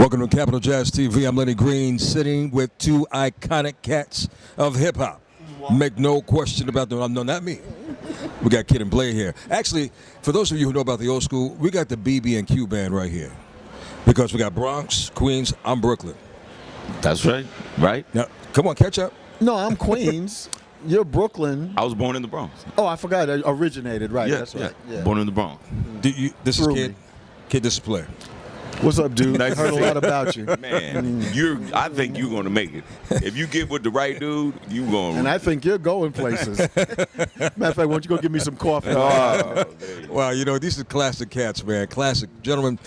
Welcome to Capital Jazz TV. I'm Lenny Green, sitting with two iconic cats of hip-hop. Make no question about them. No, not me. We got Kid and Blair here. Actually, for those of you who know about the old school, we got the BB and Q band right here. Because we got Bronx, Queens, I'm Brooklyn. That's right. Right? Now, come on, catch up. No, I'm Queens. You're Brooklyn. I was born in the Bronx. Oh, I forgot. I originated. Right. That's right. Yeah. Born in the Bronx. This is Kid. Kid, this is Blair. What's up, dude? Nice I heard to a see lot you. about you. Man, I think you're going to make it. If you get with the right dude, you going. And I think you're going places. Matter of fact, why don't you go get me some coffee? Well, you know, these are classic cats, man. Classic. Gentlemen,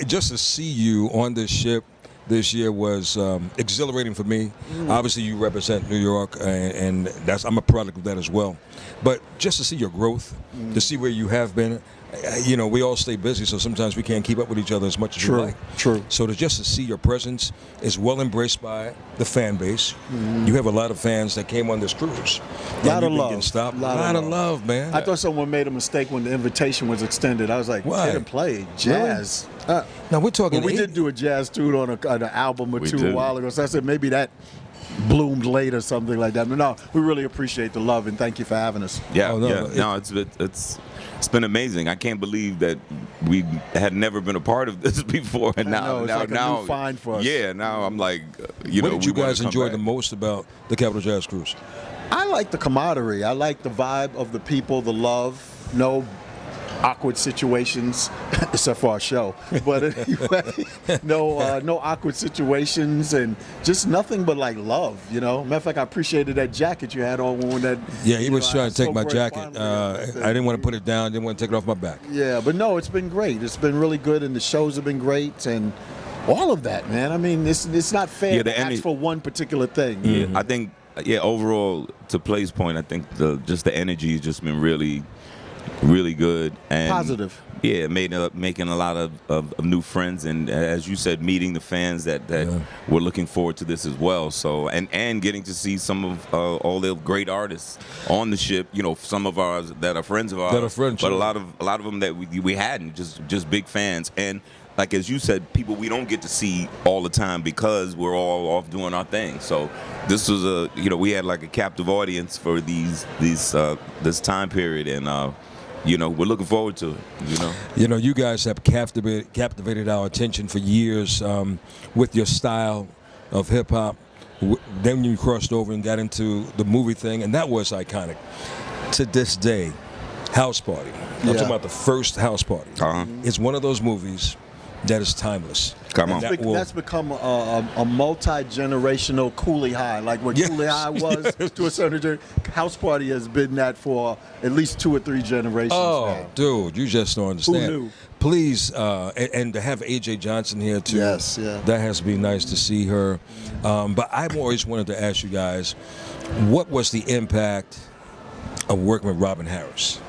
just to see you on this ship this year was exhilarating for me. Obviously, you represent New York, and I'm a product of that as well. But just to see your growth, to see where you have been, you know, we all stay busy, so sometimes we can't keep up with each other as much as we like. True. So just to see your presence is well embraced by the fan base. You have a lot of fans that came on this cruise. A lot of love. A lot of love, man. I thought someone made a mistake when the invitation was extended. I was like, Why? Kid and play jazz. Now we're talking. We did do a jazz dude on an album or We two did. a while ago, so I said maybe that bloomed late or something like that. But no, we really appreciate the love and thank you for having us. Yeah, Oh, no, yeah. It's been amazing. I can't believe that we had never been a part of this before, and know, it's like a new find for us. Yeah, now I'm like, What did you we wanna guys come enjoy back. the most about the Capital Jazz Cruise? I like the camaraderie. I like the vibe of the people, the love. No awkward situations, except for our show. But anyway, no awkward situations, and just nothing but like love. You know, matter of fact, I appreciated that jacket you had on when that. Yeah, he was I trying to take spoke my very jacket. fondly of it. I didn't want to put it down. Didn't want to take it off my back. Yeah, but no, it's been great. It's been really good, and the shows have been great, and all of that, man. I mean, it's not fair Yeah, the to ask for one particular thing. Yeah, I think, overall, to Play's point, I think the energy has just been really, really good and Positive. Yeah, making a lot of new friends, and as you said, meeting the fans that we're looking forward to this as well. So and getting to see some of all the great artists on the ship. You know, some of ours that are friends of ours, but a lot of them that we hadn't, just big fans. And like as you said, people we don't get to see all the time because we're all off doing our thing. So this was we had like a captive audience for this time period, and we're looking forward to it. You guys have captivated our attention for years with your style of hip hop. Then you crossed over and got into the movie thing, and that was iconic. To this day, House Party. I'm talking about the first House Party. It's one of those movies that is timeless. Come on. That's become a multi-generational Coolie High, like what Coolie High was to a certain degree. House Party has been that for at least 2 or 3 generations now. Dude, you just don't understand. Who knew? Please, and to have A.J. Johnson here too. Yes, yeah. That has to be nice to see her. But I've always wanted to ask you guys, what was the impact of working with Robin Harris?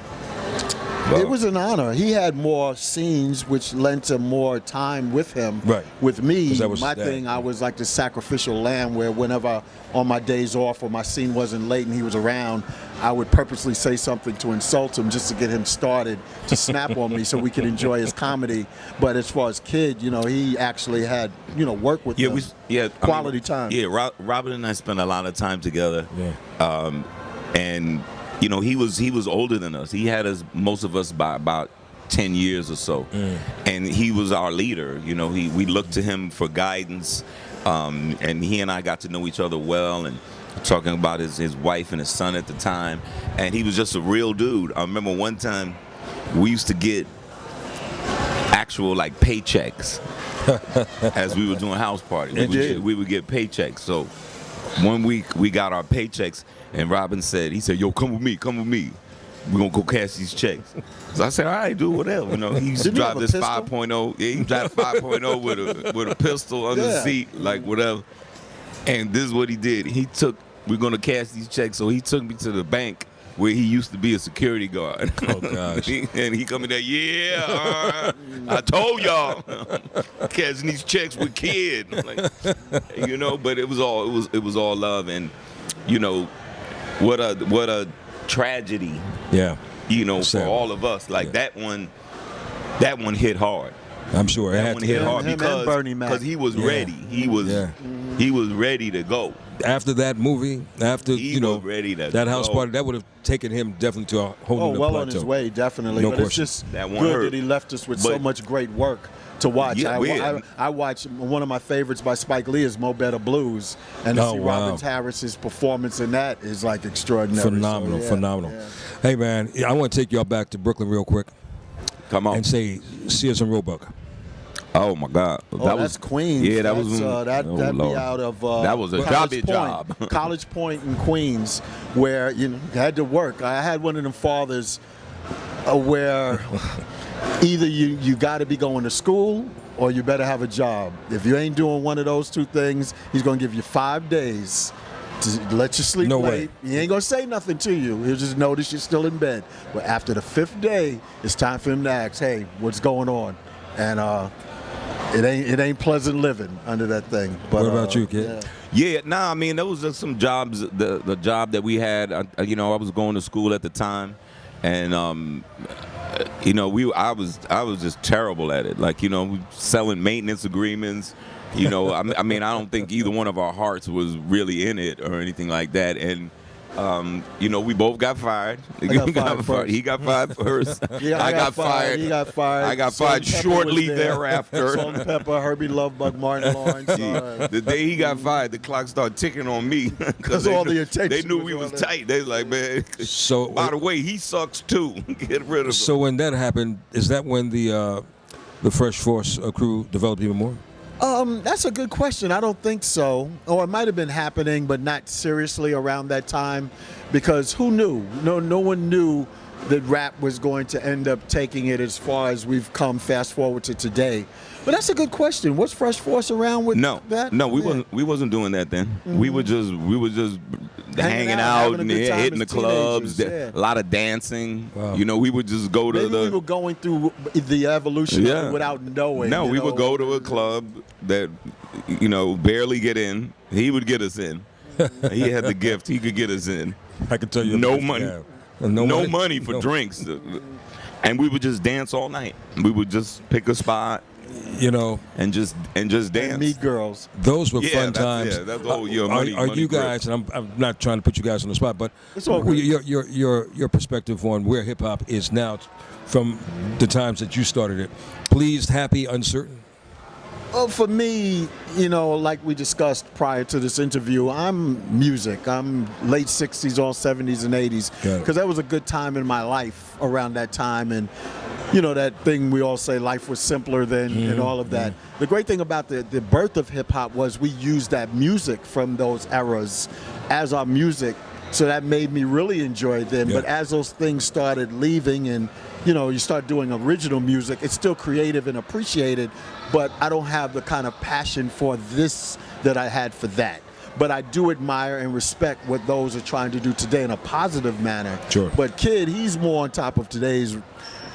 It was an honor. He had more scenes, which lent to more time with him. Right. With me, 'Cause that was my his dad. thing, I was like the sacrificial lamb where whenever on my days off or my scene wasn't late and he was around, I would purposely say something to insult him just to get him started to snap on me so we could enjoy his comedy. But as far as Kid, he actually had, work with him. Quality time. Yeah, Robin and I spent a lot of time together. Yeah. And he was older than us. He had most of us by about 10 years or so, and he was our leader. We looked to him for guidance, and he and I got to know each other well, and talking about his wife and his son at the time, and he was just a real dude. I remember one time we used to get actual like paychecks as we were doing House Party. We would get paychecks. So one week we got our paychecks, and Robin said, "Yo, come with me. We're gonna go cash these checks." So I said, "All right, do whatever." He used to Didn't he drive have a this pistol? 5.0. Yeah, he drive 5.0 with a pistol under the seat, like whatever. And this is what he did. We're gonna cash these checks, so he took me to the bank where he used to be a security guard. Oh gosh. And he come in there, I told y'all, cashing these checks with Kid. But it was all love, and what a tragedy. Yeah. For all of us. Like that one hit hard. I'm sure. That one hit hard Him and Bernie Mac. because he was ready. He was ready to go. After that movie, after He you know was ready to that house go. party, that would have taken him definitely to a whole Oh, new well plateau. on his way, definitely. No But question. it's just That one good hurt. that he left us with so But- much great work to watch. Yeah, I watch one of my favorites by Spike Lee is Mo Better Blues, and to Oh, see wow. Robert Harris's performance in that is like extraordinary. Phenomenal, So, yeah, phenomenal. yeah. Hey man, I want to take y'all back to Brooklyn real quick Come on. and say Sears and Roebuck. Oh my God. Oh, that's Queens. Yeah, that That's, was that'd be Lord. out of That was a College jobby job. Point. College Point in Queens, where you had to work. I had one of them fathers where either you got to be going to school or you better have a job. If you ain't doing one of those two things, he's gonna give you 5 days to let you sleep No late. way. He ain't gonna say nothing to you. He'll just notice you're still in bed. But after the 5th day, it's time for him to ask, "Hey, what's going on?" And it ain't pleasant living under that thing. But What about you, kid? yeah. Yeah, nah, I mean, there was just some jobs. The job that we had, I was going to school at the time, and I was just terrible at it. Like, we selling maintenance agreements. I mean, I don't think either one of our hearts was really in it or anything like that. And we both got fired. got fired first. He got fired first. Yeah, I got fired. He got fired. I got Salt fired and Pepper shortly was there. thereafter. Salt and Pepper, Herbie Lovebug, Martin Lawrence. The day he got fired, the clock started ticking on me because all the attention they knew was we on was it. tight. They was like, man. So By the way, he sucks too. Get rid of him. So when that happened, is that when the Fresh Force crew developed even more? That's a good question. I don't think so. Or it might have been happening, but not seriously around that time, because who knew? No one knew that rap was going to end up taking it as far as we've come. Fast forward to today. But that's a good question. Was Fresh Force around with that? No, we Yeah. wasn't doing that then. We were just hanging out, out having a and good time hitting the as clubs. teenagers, yeah. A lot of dancing. Wow. We would just go to Maybe we were going through the evolution of it without knowing. No, you we know? would go to a club that barely get in. He would get us in. He had the gift. He could get us in. I can tell you. No money. Yeah. No money for No. drinks. And we would just dance all night. We would just pick a spot and just dance. And meet girls. Those were Yeah, fun that's- times. yeah, that's all your Are money- are money you grip. guys? And I'm not trying to put you guys on the spot, but It's all good. your perspective on where hip hop is now, from the times that you started it. Pleased, happy, uncertain. Well, for me, like we discussed prior to this interview, I'm music. I'm late 60s, all 70s and 80s. Got it. Because that was a good time in my life around that time. And, that thing we all say, life was simpler then and all of that. The great thing about the birth of hip hop was we used that music from those eras as our music. So that made me really enjoy them. Yeah. But as those things started leaving and, you start doing original music, it's still creative and appreciated, but I don't have the kind of passion for this that I had for that. But I do admire and respect what those are trying to do today in a positive manner. Sure. But Kid, he's more on top of today's,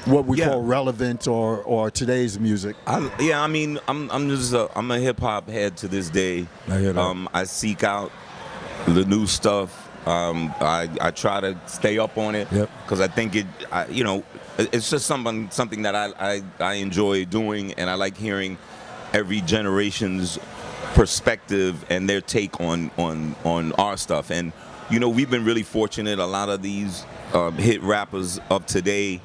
what we Yeah. call relevant or today's music. I'm a hip hop head to this day. I hear that. I seek out the new stuff. I try to stay up on it Yep. because I think it's just something that I enjoy doing, and I like hearing every generation's perspective and their take on our stuff. And we've been really fortunate. A lot of these hit rappers of today,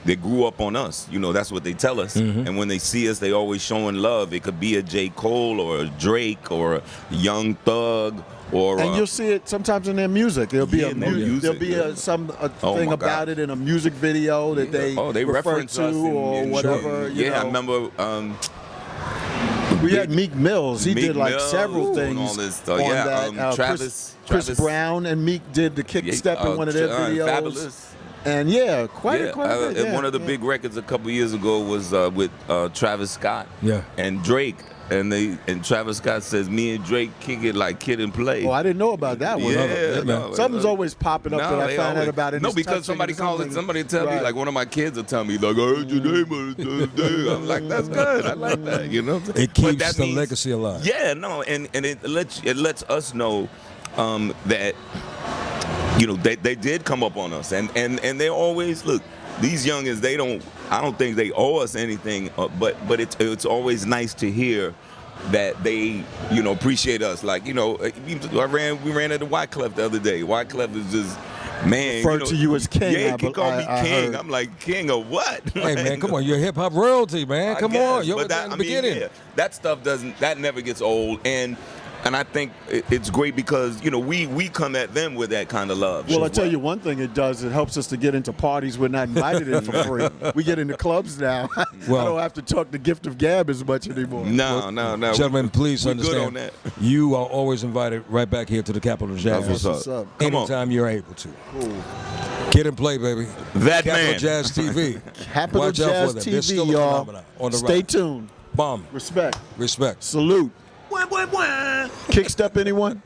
they grew up on us. That's what they tell us. And when they see us, they always showing love. It could be a J. Cole or a Drake or a Young Thug. And you'll see it sometimes in their music. There'll be Yeah, their music, there'll be yeah. Oh, thing my about God. it in a music video that they refer reference to us or whatever. Yeah, I remember. We had Meek Mills. He Meek did like Mills several and things all this stuff. on Yeah, that. Travis Chris Brown and Meek did the kick step in one of their videos. Fabulous. And quite a bit. Yeah, one of the big records a couple years ago was with Travis Scott Yeah. and Drake. And Travis Scott says, me and Drake kick it like kid and play. Oh, I didn't know about that one. Yeah, no, Something's always popping up that I they find out always- about it. No, It's because touching somebody or calls it. something. Somebody tell me, Right. like one of my kids will tell me, like, I heard your name on the other day. I'm like, that's good. I like that. You know what I'm saying? It But keeps that the means- legacy alive. Yeah, no, and it lets us know that they did come up on us, and they always look. these youngins, I don't think they owe us anything, but it's always nice to hear that they, appreciate us. Like, we ran into Wyclef the other day. Wyclef is just, man. Referred to you as king. Yeah, he called me king. heard. I'm like, king of what? Hey, man, come on. You're hip hop royalty, man. Come on. You're but in the beginning. Yeah, that stuff that never gets old. And I think it's great because, we come at them with that kind of love. Well, I tell you one thing it does. It helps us to get into parties we're not invited in for free. We get into clubs now. Well, I don't have to talk the gift of gab as much anymore. No. Gentlemen, please we're understand. Good on that. You are always invited right back here to the Capitol Jazz. That's what's up. Come on. Anytime you're able to. Cool. Get and play, baby. That Capitol man. Jazz TV. Capital Watch out Jazz for them. They're still TV, a y'all. phenomenon on the Stay rise. tuned. Bomb. Respect. Respect. Salute. Kick step anyone?